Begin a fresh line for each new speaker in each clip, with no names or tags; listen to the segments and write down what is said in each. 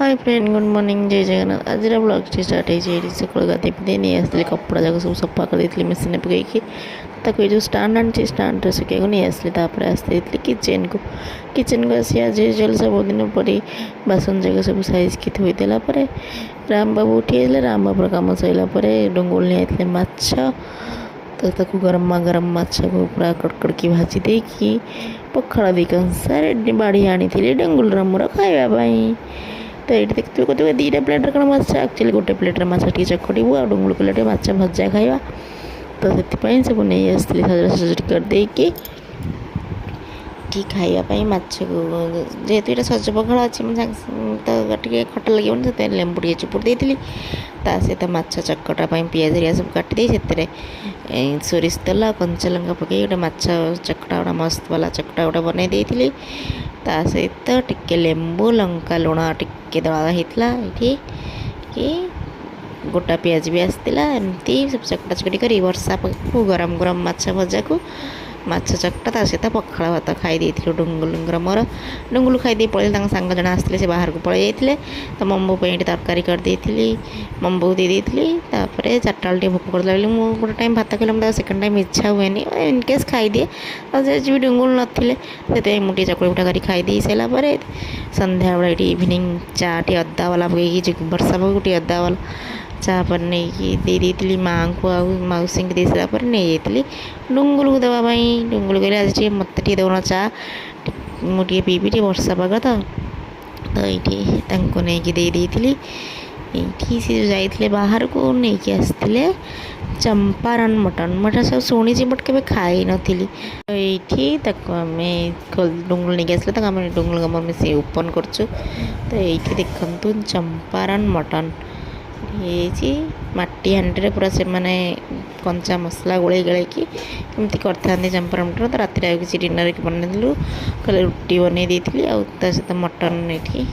Hi friend good morning जय जगन्नाथ आज blog start है सकाल गाधे पीधे नहीं आसली कपड़ा जाक सब सफा कर मेसीन पकईकि ताको जो स्टाण्ड आनी स्टाण्ड सुखा नहीं आसली आसती किचेन को आसी आज यूजुआल सब दिन पर बासन जाक सब साइज की थोदेला राम बाबू उठी राम बाबूर कम सरला डुंगुल नहीं माछ तो गरम माछ को पूरा कड़कड़की भाजी देकी पखाड़ दी कंसा बाड़ी आनी डुंगुल मोर खावाई तो ये देखते कत दीटा प्लेटर कौन माछ एक्चुअली गोटे प्लेटर माछ चकटू आ डुंगुल प्लेट माछ भजा खावा तो से सब नहीं आसती सजा सजी करदेकी खावाई माछ को जेहेतु ये सज पखाड़ अच्छी तो टे खटा लगे से लेंबू टे चिपुड़ देती सहित माछ चकटा पियाज हरिया सब काटिदे से सोरिष तेल कंचा लंका पकई गोटे माछ चकटा गोटा मस्त वाला चकटा गोटे बनई देती सहित टिके लेंबू लंका लुण टिके दला होता ये कि गोटा पियाज भी आसला एमती सब चकटा चकटी कर वर्षा गरम गरम माछ भजा को माछ चकटा सहित पखाड़ भात खाई डुंगुल मोर डुंगुल खाई पड़े सांग जन आसते से बाहर को पलि जाते तो मम्बू तरकारी करदेली मम्बू दे देती चार्टा बेल भोक कर मुझे गोटे टाइम भात खाइले मतलब सेकेंड टाइम इच्छा हुए इनकेस खाईदिए भी डुंगुल नथिले से मुझे चकुड़ी मुठा कर खाई सारापर संध्या बेला ये इवनिंग चा टे अदा वाला पकई वर्षा पक टे अदा वाला चा पर नहीं देती माँ को मौसी दे सारापर नहीं जाती डुंगुल को देवाई डुंगुल कहले आज मत दौन चा मुझे पीबी टे वर्षा पाग तो ये नहीं देती ये सी जाते बाहर को नहीं आसते चंपारण मटन मटन सब शुणी बट के खाई नी तो ये डुंगुल नहीं आसले आम डुंगुल गम मिसे ओपन करछु तो ये देखु चंपारण मटन ये माटी हांडी पूरा से माने कंचा मसला गोले गलैकी एमती करते चंपारण मटन तो रात किसी डिनर बनइलु कल रुटी बनई देती सहित मटन ये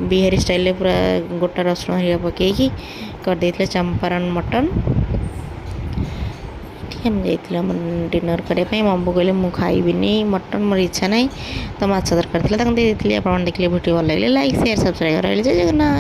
बिहारी स्टाइल पूरा गोटा रसुण हरिया पकईकि करदे चंपारण मटन हम जाइए डिनर करने मम्बू कहले मुझे खाइबी मटन मोर इच्छा ना तो माछ दरकार थी दे देखिए आप देखिए भिडियो भल लगे लाइक शेयर सब्सक्राइब जय जगन्नाथ।